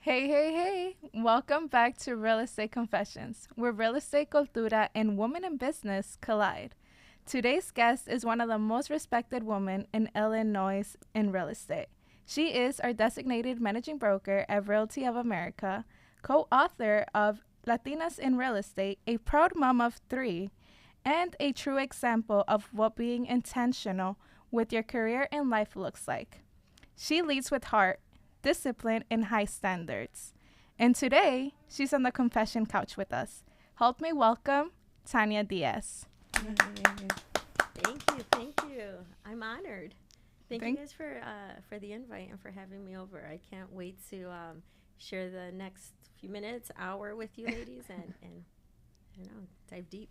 Hey, hey, hey! Welcome back to Real Estate Confessions, where real estate cultura and women in business collide. Today's guest is one of the most respected women in Illinois in real estate. She is our designated managing broker at Realty of America, co author of Latinas in Real Estate, a proud mom of three, and a true example of what being intentional with your career and life looks like. She leads with heart, discipline, and high standards. And today, she's on the confession couch with us. Help me welcome Tanya Diaz. Thank you. I'm honored. Thank you Thank- guys for the invite and for having me over. I can't wait to share the next few minutes, hour with you ladies, and I don't know, dive deep.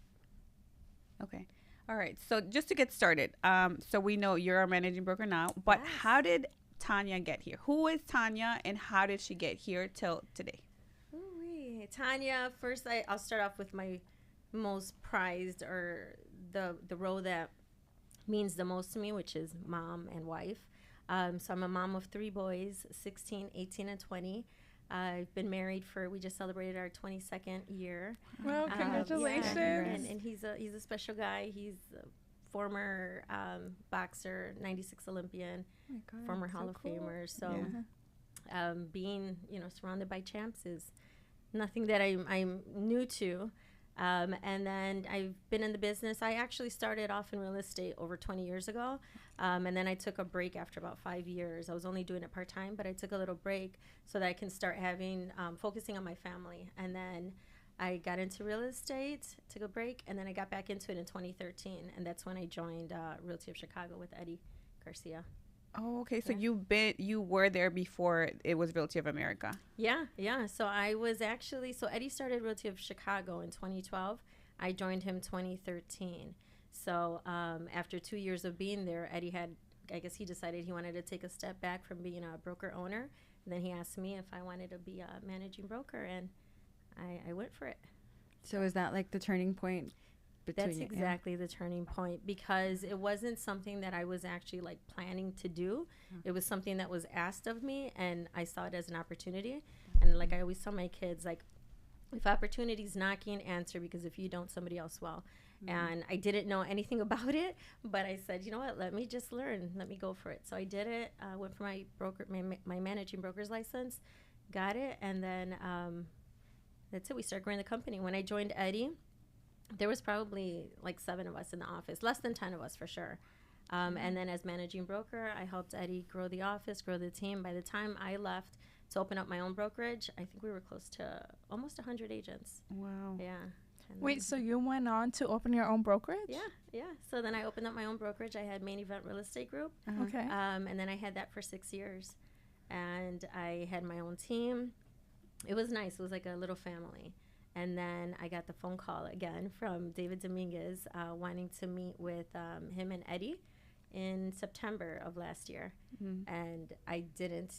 Okay. All right. So just to get started, so we know you're our managing broker now, but Yes. how did Tanya get here? Who is Tanya and how did she get here till today? Ooh-wee. Tanya, first I'll start off with my most prized or the role that means the most to me, which is mom and wife. So I'm a mom of three boys, 16, 18, and 20. I've been married we just celebrated our 22nd year. Well, Yeah, congratulations. and he's a special guy. He's a former boxer, 96 Olympian, former Hall of Famer. So being surrounded by champs is nothing that I'm new to. And then I've been in the business. I actually started off in real estate over 20 years ago. And then I took a break after about 5 years. I was only doing it part-time, but I took a little break so that I can start focusing on my family. And then I got into real estate, took a break, and then I got back into it in 2013. And that's when I joined Realty of Chicago with Eddie Garcia. Oh, okay. So Yeah. you were there before it was Realty of America. Yeah. So Eddie started Realty of Chicago in 2012. I joined him 2013. So after 2 years of being there, I guess he decided he wanted to take a step back from being a broker owner. And then he asked me if I wanted to be a managing broker, and I went for it. So is that like the turning point between That's exactly the turning point, because it wasn't something that I was actually like planning to do. It was something that was asked of me, and I saw it as an opportunity. And like I always tell my kids, like, if opportunity's knocking, answer, because if you don't, somebody else will. And I didn't know anything about it, but I said, you know what, let me just learn. Let me go for it. So I did it. Went for my managing broker's license, got it, and then that's it. We started growing the company. When I joined Eddie, there was probably like 7 of us in the office, less than 10 of us for sure. And then as managing broker, I helped Eddie grow the office, grow the team. By the time I left to open up my own brokerage, I think we were close to almost 100 agents. Wow. Yeah. And Wait, so you went on to open your own brokerage? yeah. So then I opened up my own brokerage. I had Main Event Real Estate Group. Okay. And then I had that for 6 years. And I had my own team. It was nice. It was like a little family. And then I got the phone call again from David Dominguez wanting to meet with him and Eddie in September of last year. And I didn't,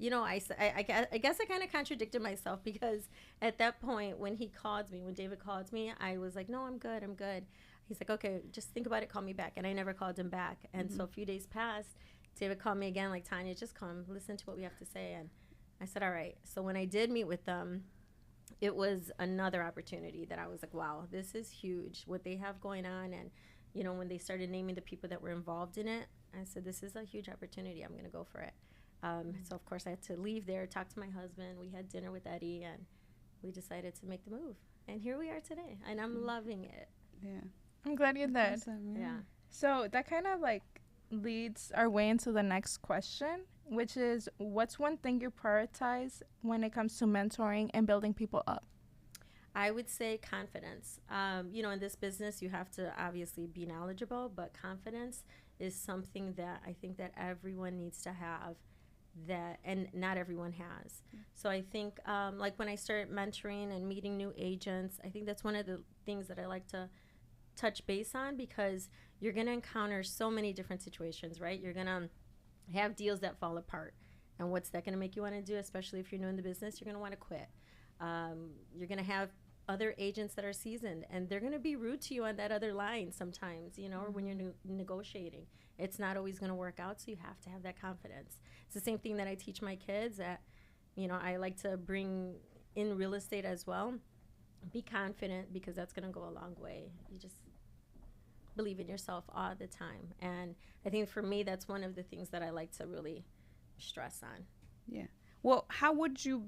I guess I kind of contradicted myself, because at that point when David called me, I was like, no, I'm good. He's like, okay, just think about it, call me back. And I never called him back. And so a few days passed. David called me again, like, Tanya, just come, listen to what we have to say. And I said, all right. So when I did meet with them, it was another opportunity that I was like, wow, this is huge, what they have going on. And, when they started naming the people that were involved in it, I said, this is a huge opportunity. I'm going to go for it. So, of course, I had to leave there, talk to my husband. We had dinner with Eddie, and we decided to make the move. And here we are today, and I'm loving it. Yeah. I'm glad you did. Awesome, Yeah. So that kind of like leads our way into the next question, which is, what's one thing you prioritize when it comes to mentoring and building people up? I would say confidence. In this business, you have to obviously be knowledgeable, but confidence is something that I think that everyone needs to have, and not everyone has. So I think like when I started mentoring and meeting new agents, I think that's one of the things that I like to touch base on, because you're going to encounter so many different situations, right? You're going to have deals that fall apart. And what's that going to make you want to do, especially if you're new in the business? You're going to want to quit. You're going to have other agents that are seasoned, and they're going to be rude to you on that other line sometimes, or when you're negotiating. It's not always going to work out, so you have to have that confidence. It's the same thing that I teach my kids, that I like to bring in real estate as well. Be confident, because that's going to go a long way. You just believe in yourself all the time. And I think for me, that's one of the things that I like to really stress on. Yeah. Well, how would you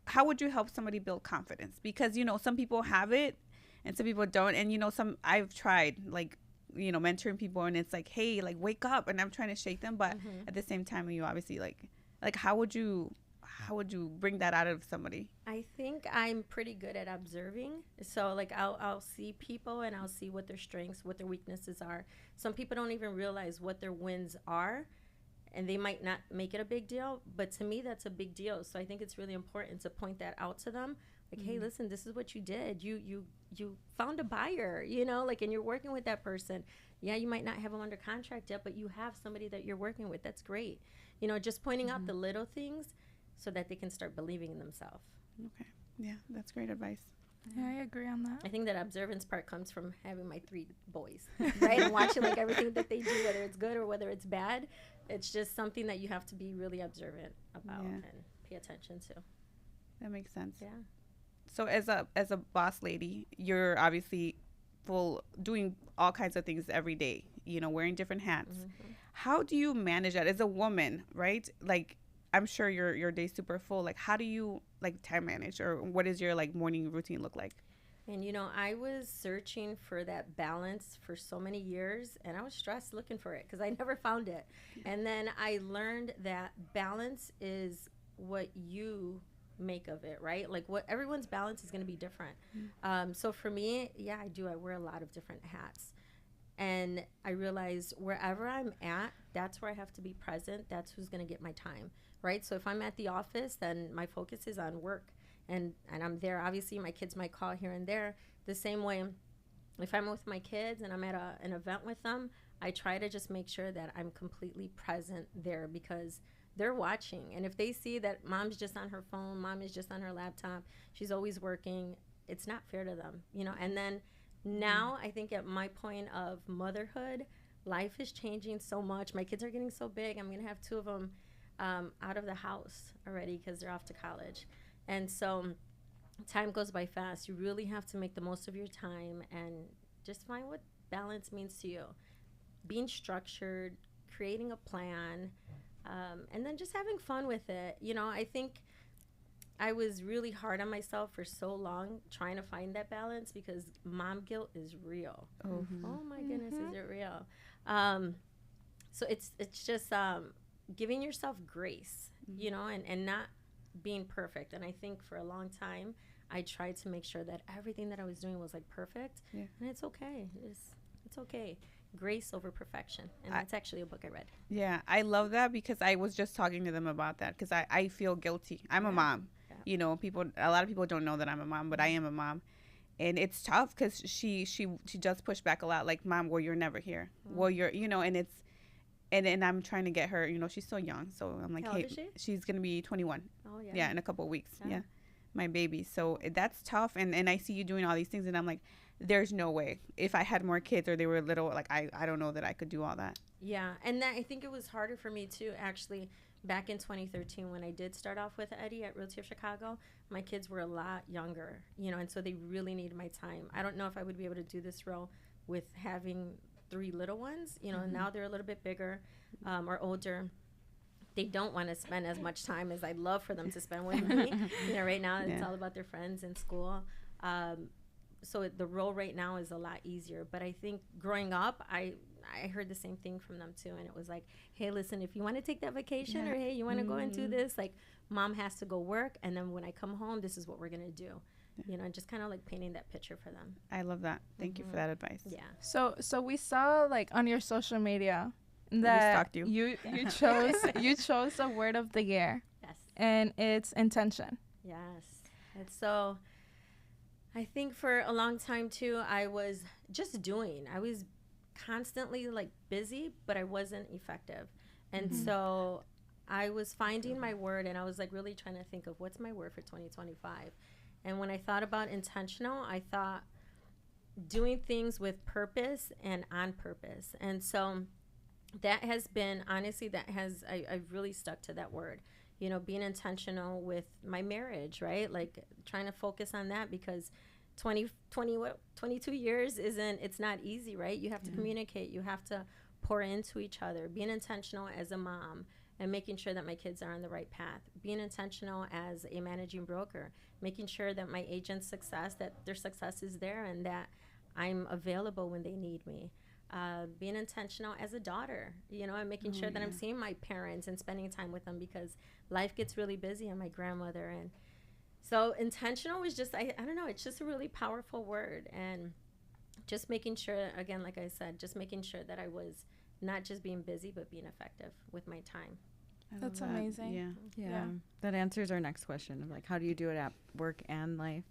how would you help somebody build confidence? Because, some people have it and some people don't. And, I've tried like, mentoring people, and it's like, hey, like, wake up, and I'm trying to shake them. But at the same time, you obviously like how would you bring that out of somebody? I think I'm pretty good at observing. So like I'll see people and I'll see what their strengths, what their weaknesses are. Some people don't even realize what their wins are, and they might not make it a big deal, but to me that's a big deal. So I think it's really important to point that out to them. Like, hey, listen, this is what you did. You found a buyer, like, and you're working with that person. Yeah, you might not have them under contract yet, but you have somebody that you're working with. That's great. Just pointing out the little things so that they can start believing in themselves. Okay. Yeah, that's great advice. Yeah, I agree on that. I think that observance part comes from having my 3 boys, right? And watching like everything that they do, whether it's good or whether it's bad. It's just something that you have to be really observant about and pay attention to. That makes sense. Yeah. So as a boss lady, you're obviously doing all kinds of things every day, wearing different hats. How do you manage that as a woman, right? Like, I'm sure your day's super full. Like, how do you like time manage, or what is your like morning routine look like? And I was searching for that balance for so many years, and I was stressed looking for it because I never found it. And then I learned that balance is what you make of it, right? Like, what everyone's balance is going to be different. So for me, I wear a lot of different hats. And I realized wherever I'm at, that's where I have to be present. That's who's going to get my time, right? So if I'm at the office, then my focus is on work. And I'm there. Obviously, my kids might call here and there. The same way, if I'm with my kids and I'm at an event with them, I try to just make sure that I'm completely present there, because they're watching. And if they see that mom's just on her phone, mom is just on her laptop, she's always working, it's not fair to them, And then now I think at my point of motherhood, life is changing so much. My kids are getting so big. I'm going to have 2 of them out of the house already because they're off to college. And so time goes by fast. You really have to make the most of your time and just find what balance means to you. Being structured, creating a plan, and then just having fun with it. I think I was really hard on myself for so long trying to find that balance, because mom guilt is real. Oh my goodness, is it real? So it's just giving yourself grace, and not being perfect. And I think for a long time I tried to make sure that everything that I was doing was like perfect. And it's okay. It's okay. Grace over perfection. And that's actually a book I read. Yeah, I love that, because I was just talking to them about that, because I feel guilty. I'm a mom. A lot of people don't know that I'm a mom, but I am a mom. And it's tough because she does push back a lot, like, Mom, well, you're never here. Well, you're, and it's, and I'm trying to get her, she's so young. So I'm like, How old is she? She's going to be 21. Oh, yeah. Yeah, in a couple of weeks. Yeah. My baby. So that's tough. And I see you doing all these things, and I'm like, there's no way. If I had more kids or they were little, like, I don't know that I could do all that. Yeah. And I think it was harder for me too, actually. Back in 2013, when I did start off with Eddie at Realty of Chicago, my kids were a lot younger, and so they really needed my time. I don't know if I would be able to do this role with having 3 little ones. Now they're a little bit bigger or older. They don't want to spend as much time as I'd love for them to spend with me. Right now it's all about their friends in school. So the role right now is a lot easier. But I think growing up, I heard the same thing from them too, and it was like, hey, listen, if you want to take that vacation, or hey, you want to go and do this, like, mom has to go work, and then when I come home, this is what we're gonna do. Just kind of like painting that picture for them. I love that. Thank you for that advice. Yeah. So we saw, like, on your social media that you chose a word of the year. Yes. And it's intention. Yes. And so I think for a long time too, I was just doing. I was constantly like busy, but I wasn't effective. And so I was finding my word, and I was like really trying to think of what's my word for 2025. And when I thought about intentional, I thought doing things with purpose and on purpose. And so that has been, honestly, I've really stuck to that word. being intentional with my marriage, right? Like trying to focus on that, because 22 years it's not easy, right? You have to communicate, you have to pour into each other, being intentional as a mom and making sure that my kids are on the right path, being intentional as a managing broker, making sure that my agent's success, that their success is there and that I'm available when they need me. Being intentional as a daughter, and making sure that I'm seeing my parents and spending time with them, because life gets really busy, and my grandmother. And so intentional was just, I don't know, it's just a really powerful word. And just making sure, again, like I said, just making sure that I was not just being busy, but being effective with my time. That's amazing. Yeah. That answers our next question of like, how do you do it at work and life?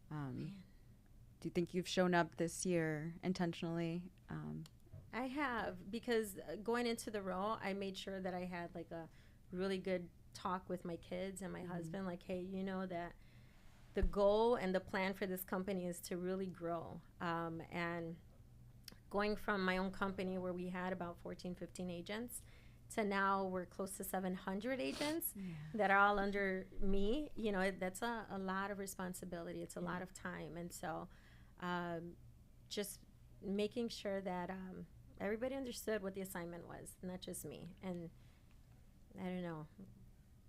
Do you think you've shown up this year intentionally? I have, because going into the role, I made sure that I had like a really good talk with my kids and my husband, like, hey, you know that the goal and the plan for this company is to really grow. And going from my own company where we had about 14, 15 agents to now we're close to 700 agents that are all under me, that's a lot of responsibility. It's a lot of time. And so just making sure that everybody understood what the assignment was, not just me. And I don't know.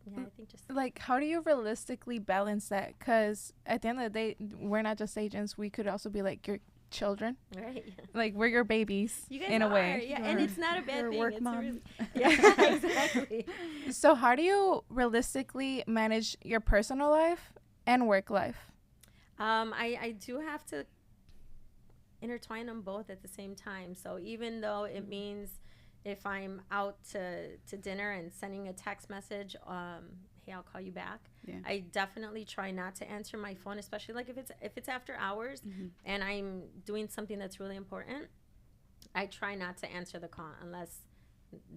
Yeah, I think just like, how do you realistically balance that? Because at the end of the day, we're not just agents. We could also be like your children. right. Like, we're your babies You guys in a are, way. yeah, and it's not a bad thing. work It's mom. yeah, exactly. So how do you realistically manage your personal life and work life? I do have to intertwine them both at the same time. So even though it means if I'm out to dinner and sending a text message, hey, I'll call you back. Yeah. I definitely try not to answer my phone, especially like if it's after hours and I'm doing something that's really important. I try not to answer the call unless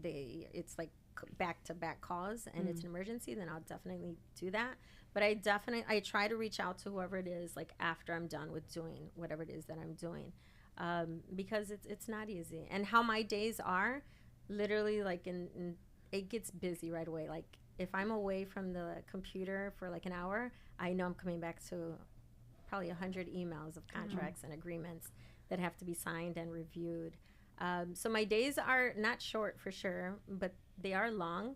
it's like back to back calls and it's an emergency. Then I'll definitely do that. But I try to reach out to whoever it is, like after I'm done with doing whatever it is that I'm doing, because it's not easy. And how my days are, literally, like it gets busy right away. Like if I'm away from the computer for like an hour, I know I'm coming back to probably 100 emails of contracts and agreements that have to be signed and reviewed. So my days are not short for sure, but they are long.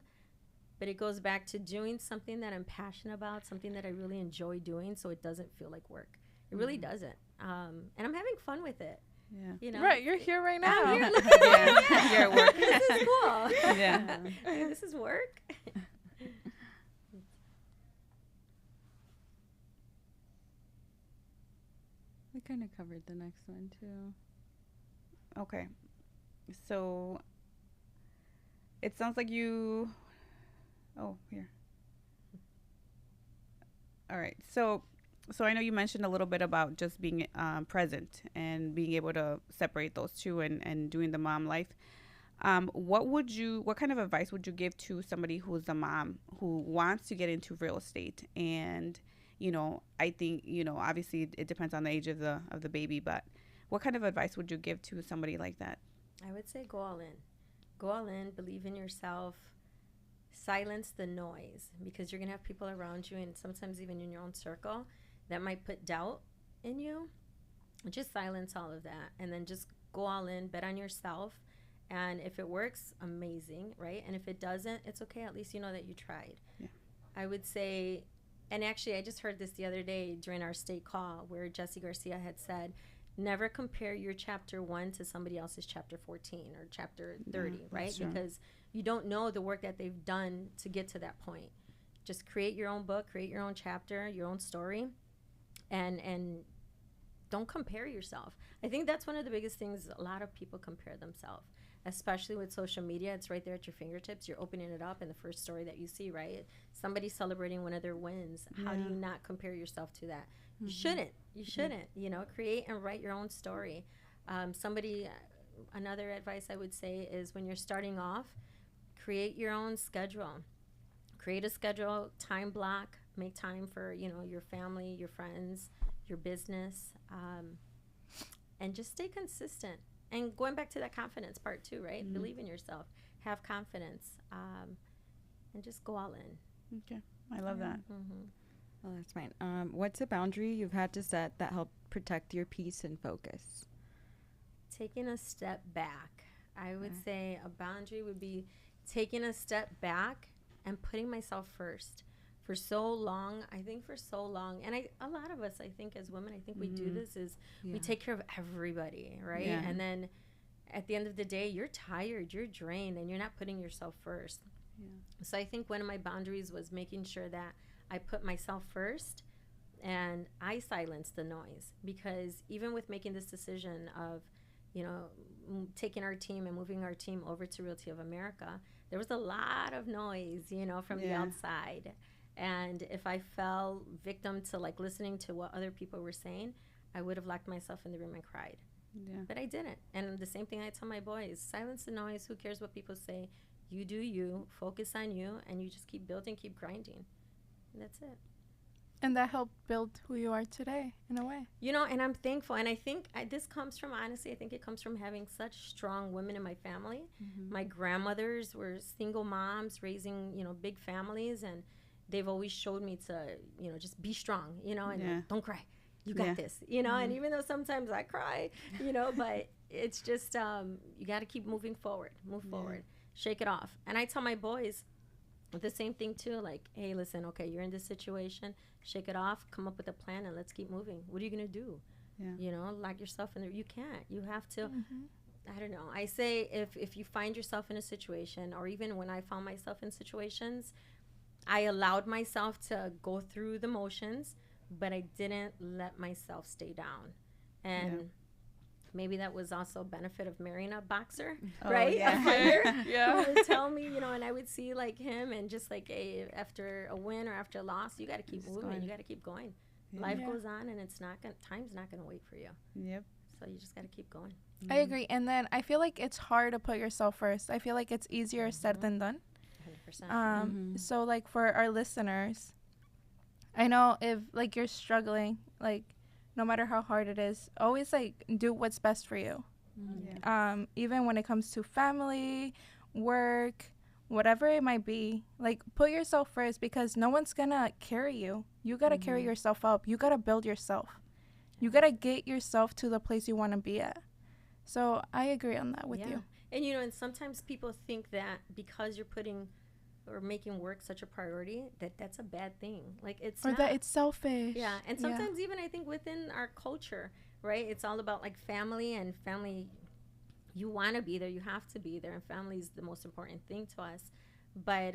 But it goes back to doing something that I'm passionate about, something that I really enjoy doing, so it doesn't feel like work. It really doesn't. And I'm having fun with it. Yeah. Right, you're here right now. I'm here, look at me. Yeah. You're at work. This is cool. Yeah. This is work. We kind of covered the next one too. Okay. So it sounds like you. Oh, here. All right. So I know you mentioned a little bit about just being present and being able to separate those two and doing the mom life. What kind of advice would you give to somebody who's a mom who wants to get into real estate? And, I think, obviously it depends on the age of the baby, but what kind of advice would you give to somebody like that? I would say go all in. Go all in, believe in yourself, silence the noise, because you're going to have people around you and sometimes even in your own circle that might put doubt in you. Just silence all of that and then just go all in, bet on yourself. And if it works, amazing, right? And if it doesn't, it's okay. At least you know that you tried. Yeah. I would say, and actually I just heard this the other day during our state call where Jesse Garcia had said, never compare your chapter 1 to somebody else's chapter 14 or chapter 30, right? True. Because you don't know the work that they've done to get to that point. Just create your own book, create your own chapter, your own story, and don't compare yourself. I think that's one of the biggest things. A lot of people compare themselves, especially with social media. It's right there at your fingertips. You're opening it up and the first story that you see, right? Somebody celebrating one of their wins. How do you not compare yourself to that? You shouldn't. You shouldn't. Create and write your own story. Another advice I would say is when you're starting off, create your own schedule. Create a schedule, time block, make time for, your family, your friends, your business, and just stay consistent. And going back to that confidence part too, right? Believe in yourself, have confidence, and just go all in. Okay. I love that. Mm-hmm. Oh, that's fine. What's a boundary you've had to set that helped protect your peace and focus? Taking a step back. I would Okay. say a boundary would be taking a step back and putting myself first. For so long, I think for so long, and a lot of us, I think as women, I think we do this is Yeah. we take care of everybody, right? Yeah. And then at the end of the day, you're tired, you're drained, and you're not putting yourself first. Yeah. So I think one of my boundaries was making sure that I put myself first and I silenced the noise, because even with making this decision of, taking our team and moving our team over to Realty of America, there was a lot of noise, from the Yeah. outside. And if I fell victim to like listening to what other people were saying, I would have locked myself in the room and cried. Yeah. But I didn't. And the same thing I tell my boys, silence the noise. Who cares what people say? You do you, focus on you, and you just keep building, keep grinding. And that's it. And that helped build who you are today, in a way. And I'm thankful. And I think this comes from, honestly, I think it comes from having such strong women in my family. My grandmothers were single moms raising, big families, and they've always showed me to, just be strong, and Yeah. like, don't cry. You got Yeah. this, and even though sometimes I cry, but it's just, you got to keep moving forward, move forward, shake it off. And I tell my boys the same thing too, like, hey, listen, okay, you're in this situation, shake it off, come up with a plan, and let's keep moving. What are you going to do? Yeah. Lock yourself in there. You can't. You have to, I don't know. I say if you find yourself in a situation, or even when I found myself in situations, I allowed myself to go through the motions, but I didn't let myself stay down. And maybe that was also a benefit of marrying a boxer, right? yeah. A fighter. Yeah. Who would tell me, and I would see like him, and just like, hey, after a win or after a loss, you got to keep Just moving. going. You got to keep going. Yeah. Life Yeah. goes on, and time's not gonna wait for you. Yep. So you just got to keep going. I agree. And then I feel like it's hard to put yourself first. I feel like it's easier said than done. 100%. So like for our listeners, I know if like you're struggling, like no matter how hard it is, always like do what's best for you. Yeah. Even when it comes to family, work, whatever it might be, like put yourself first, because no one's gonna carry you. You gotta carry yourself up. You gotta build yourself. You gotta get yourself to the place you want to be at. So I agree on that with you. And and sometimes people think that because you're putting or making work such a priority, that's a bad thing. Like it's Or not. that it's selfish. Yeah, and sometimes even I think within our culture, right? It's all about like family, and family. You want to be there, you have to be there, and family is the most important thing to us. But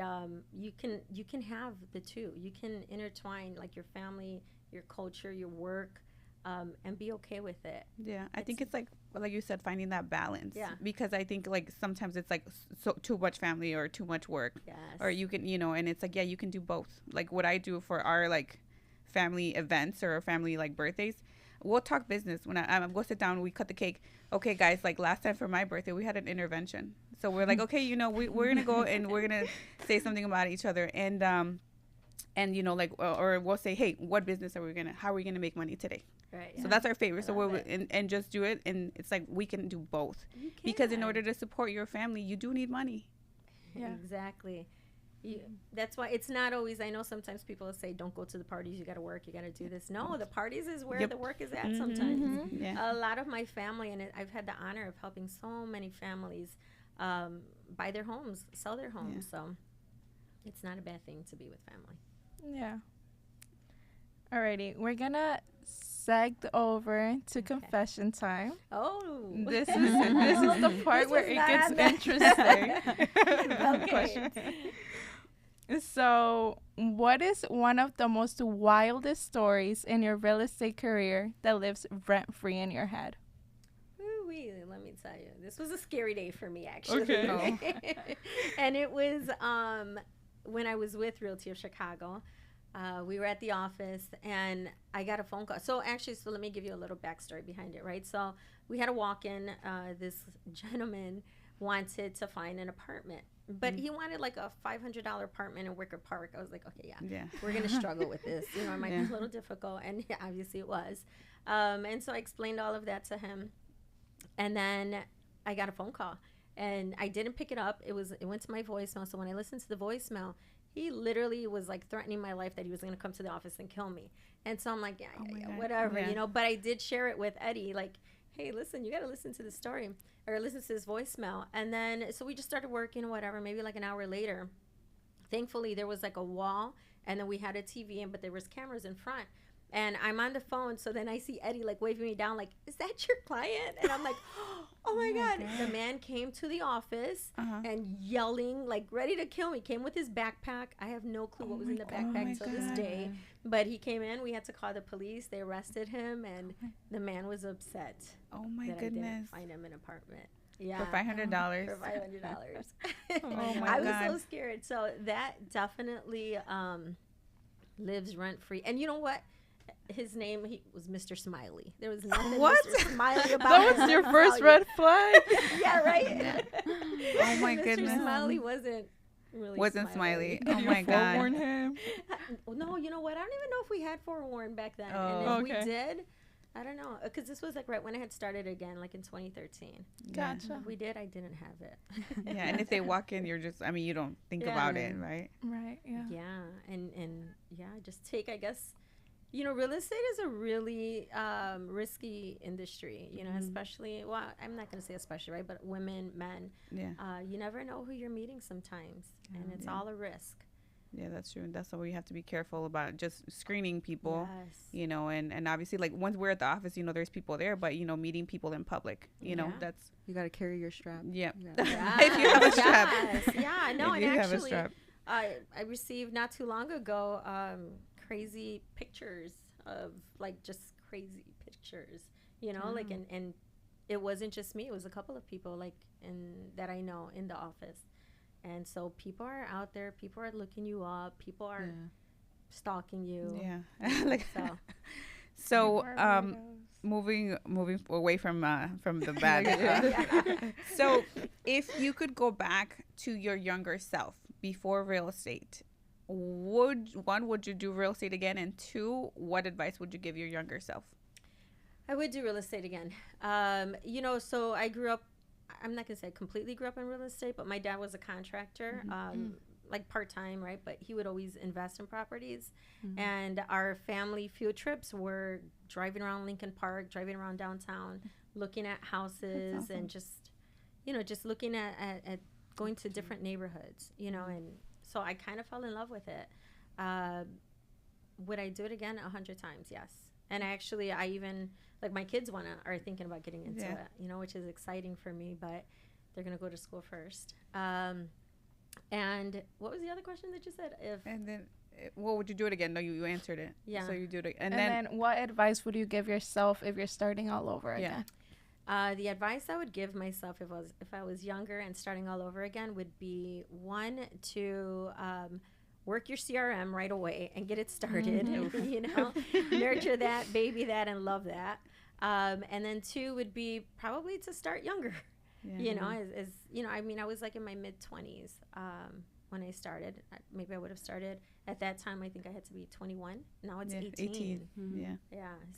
you can have the two. You can intertwine like your family, your culture, your work, and be okay with it. Yeah, I think it's like you said, finding that balance. Yeah. Because I think like sometimes it's like so too much family or too much work. Yes. Or you can, and it's like, yeah, you can do both. Like what I do for our like family events or family like birthdays, we'll talk business. When we'll sit down, we cut the cake. Okay, guys, like last time for my birthday, we had an intervention. So we're like, okay, we're going to go and we're going to say something about each other. And like, or we'll say, hey, what business how are we going to make money today? Right. So that's our favorite. I So love we'll it. and just do it. And it's like, we can do both. You Because in can. order to support your family, you do need money. Yeah. Exactly. That's why it's not always. I know sometimes people say, "Don't go to the parties. You got to work. You got to do this." No, the parties is where Yep. the work is at. Sometimes Yeah. a lot of my family, and I've had the honor of helping so many families buy their homes, sell their homes. So it's not a bad thing to be with family. Yeah. Alrighty, we're gonna seg over to confession time. Oh, This is the part This where was it not gets on that. interesting. Okay. So, what is one of the most wildest stories in your real estate career that lives rent free in your head? Ooh-wee, let me tell you, this was a scary day for me, actually. Okay. And it was when I was with Realty of Chicago. We were at the office, and I got a phone call. So let me give you a little backstory behind it, right? So we had a walk-in. This gentleman wanted to find an apartment, but he wanted like a $500 apartment in Wicker Park. I was like, okay, Yeah. we're going to struggle with this. It might be Yeah. a little difficult, and obviously it was. And so I explained all of that to him, and then I got a phone call, and I didn't pick it up. It went to my voicemail. So when I listened to the voicemail, He literally was like threatening my life that he was going to come to the office and kill me. And so I'm like, yeah, whatever, you know. But I did share it with Eddie, like, hey, listen, you got to listen to the story or listen to his voicemail. And then so we just started working or whatever. Maybe like an hour later, thankfully there was like a wall, and then we had a TV, but there was cameras in front. And I'm on the phone, so then I see Eddie like waving me down, like, "Is that your client?" And I'm like, "Oh my God!" The man came to the office and yelling, like, ready to kill me. Came with his backpack. I have no clue what was in the backpack till this day. But he came in. We had to call the police. They arrested him, and the man was upset. Oh my that goodness! I didn't find him an apartment. Yeah, for $500. For $500. Oh my I God. was so scared. So that definitely lives rent free. And you know what? His name, he was Mr. Smiley. There was nothing Mr. Smiley about That him. was your first red flag? Yeah, right? Oh my Mr. goodness. Smiley wasn't really Smiley. Did Oh you my God. forewarn him? No, you know what? I don't even know if we had forewarn back then. Oh. And if Okay. we did, I don't know. Because this was like right when I had started again, like in 2013. Gotcha. If we did, I didn't have it. Yeah, and if they walk in, you're just, I mean, you don't think Yeah. about it, right? Right, yeah. Yeah, and yeah, just take, I guess, you know, real estate is a really risky industry, you know, especially, well, I'm not going to say especially, right, but women, men, Yeah. you never know who you're meeting sometimes, and it's all a risk. Yeah, that's true. And that's why we have to be careful about just screening people, Yes. you know, and obviously, like, once we're at the office, you know, there's people there, but, you know, meeting people in public, you know, that's, You got to carry your strap. yeah. Yeah. If you have a strap. Yes. Yeah, no, If and you have a actually, strap. I received not too long ago crazy pictures of, like, just crazy pictures, you know, like, and it wasn't just me, it was a couple of people, like, that I know in the office. And so people are out there, people are looking you up, people are stalking you. Yeah. Like, So so, moving away from the bad. So, if you could go back to your younger self before real estate, would you do real estate again? And two, what advice would you give your younger self? I would do real estate again. You know, so I grew up, I'm not going to say I completely grew up in real estate, but my dad was a contractor, like part-time, right? But he would always invest in properties. And our family field trips were driving around Lincoln Park, driving around downtown, looking at houses and just, you know, just looking at going to different neighborhoods, you know, and so I kind of fell in love with it. Would I do it again? 100 times, yes. And actually, I even, like, my kids are thinking about getting into it, you know, which is exciting for me, but they're going to go to school first. And what was the other question that you said? And then, what would you do it again? No, you answered it. Yeah. So you do it, And then what advice would you give yourself if you're starting all over again? The advice I would give myself if I was younger and starting all over again would be, one, to work your CRM right away and get it started. You know, nurture that, baby that, and love that. And then two would be probably to start younger. You know, as you know, I mean, I was like in my mid-20s when I started. Maybe I would have started at that time. I think I had to be 21. Now it's 18. Yeah.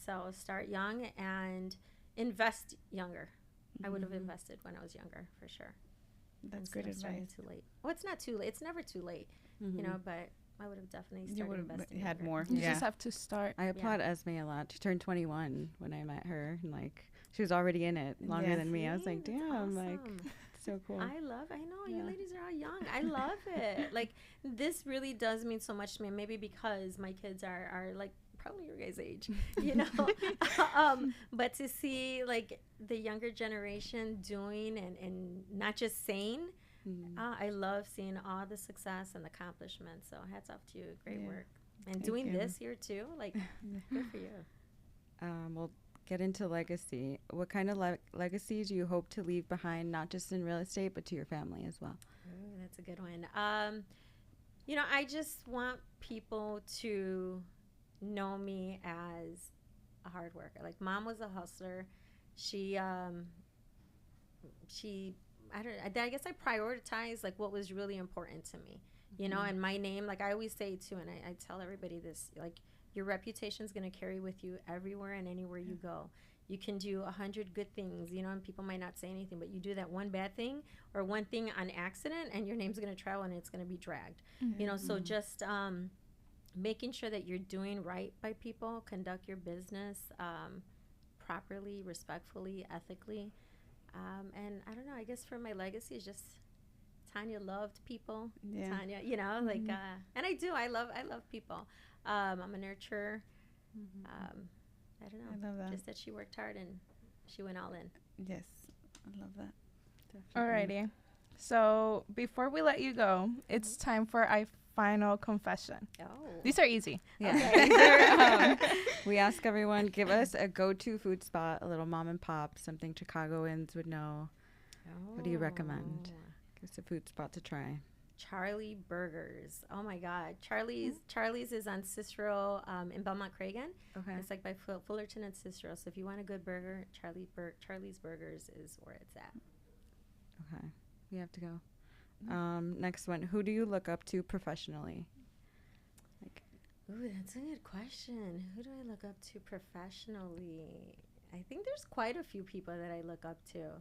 So start young and invest younger. I would have invested when I was younger, for sure. That's great advice. Too late. Well, it's not too late. It's never too late, you know. But I would have definitely started investing. You had younger. more. You just have to start. I applaud Esme a lot. She turned 21 when I met her, and like she was already in it longer than me. I was like, That's damn, like awesome. so cool. I know you ladies are all young. I love it. Like, this really does mean so much to me. Maybe because my kids are like probably your guys' age, you know. But to see like the younger generation doing and not just saying, I love seeing all the success and accomplishments. So hats off to you. Great work. And doing this here too, like, good for you. We'll get into legacy. What kind of legacy do you hope to leave behind, not just in real estate, but to your family as well? Ooh, that's a good one. You know, I just want people to know me as a hard worker. Like, Mom was a hustler. I guess I prioritized like what was really important to me, you know. And my name, like I always say too, and I tell everybody this, like, your reputation is going to carry with you everywhere and anywhere you go. You can do 100 good things, you know, and people might not say anything, but you do that one bad thing or one thing on accident, and your name's going to travel and it's going to be dragged. You know, so just making sure that you're doing right by people, conduct your business properly, respectfully, ethically. And I don't know, I guess for my legacy is just Tanya loved people. Yeah. Tanya, you know, like, and I love people. I'm a nurturer. I don't know. I love that. Just that she worked hard and she went all in. Yes, I love that. Alrighty. So before we let you go, it's time for our final confession. Oh. These are easy. Yeah. We ask everyone, give us a go-to food spot, a little mom and pop, something Chicagoans would know. What do you recommend? Give us a food spot to try. Charlie Burgers. Oh my God. Charlie's is on Cicero in Belmont Cragen. Okay. It's like by Fullerton and Cicero. So if you want a good burger, Charlie's Burgers is where it's at. Okay. We have to go. Next one. Who do you look up to professionally? Ooh, that's a good question. Who do I look up to professionally? I think there's quite a few people that I look up to.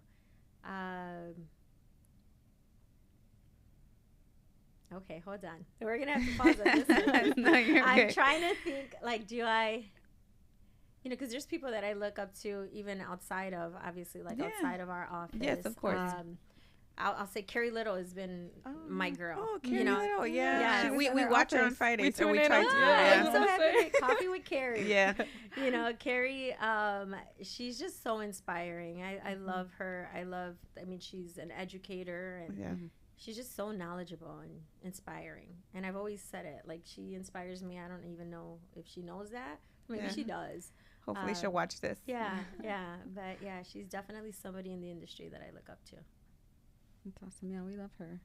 Okay, hold on. We're going to have to pause on this one. No, you're okay. I'm trying to think, like, do I, you know, because there's people that I look up to even outside of, obviously, like, outside of our office. Yes, of course. I'll say Carrie Little has been my girl. Oh, Carrie you know? Little, Yeah. yeah. She was We in our watch her on office. Fridays, so tune we in try on to. Fridays. I'm so happy to get coffee with Carrie. Yeah. You know, Carrie, she's just so inspiring. I love her. I mean, she's an educator and Yeah. she's just so knowledgeable and inspiring. And I've always said it, like, she inspires me. I don't even know if she knows that. Maybe Yeah. she does. Hopefully she'll watch this. Yeah, yeah. But yeah, she's definitely somebody in the industry that I look up to. That's awesome. Yeah, we love her.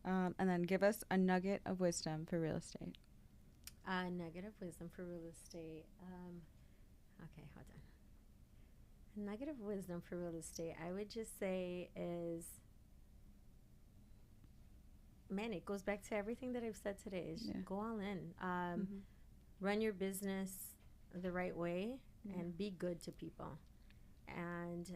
And then give us a nugget of wisdom for real estate. Nugget of wisdom for real estate. Okay, hold on. A nugget of wisdom for real estate, I would just say is, man, it goes back to everything that I've said today. Is go all in. Run your business the right way and be good to people. And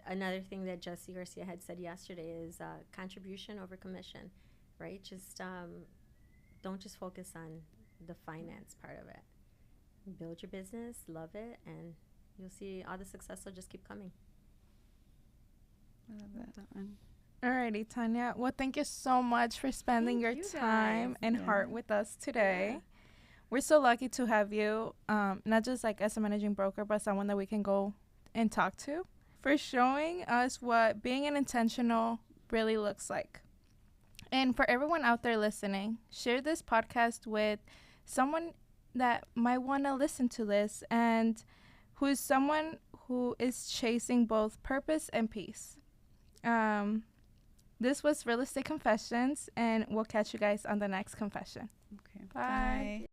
another thing that Jesse Garcia had said yesterday is contribution over commission, right? Just don't just focus on the finance part of it. Build your business, love it, and you'll see all the success will just keep coming. I love that. one. Alrighty, Tanya. Well, thank you so much for spending Thank your you time guys. and heart with us today. We're so lucky to have you, not just like as a managing broker, but someone that we can go and talk to, for showing us what being an intentional really looks like. And for everyone out there listening, share this podcast with someone that might want to listen to this and who's someone who is chasing both purpose and peace. This was Real Estate Confessions, and we'll catch you guys on the next confession. Okay. Bye.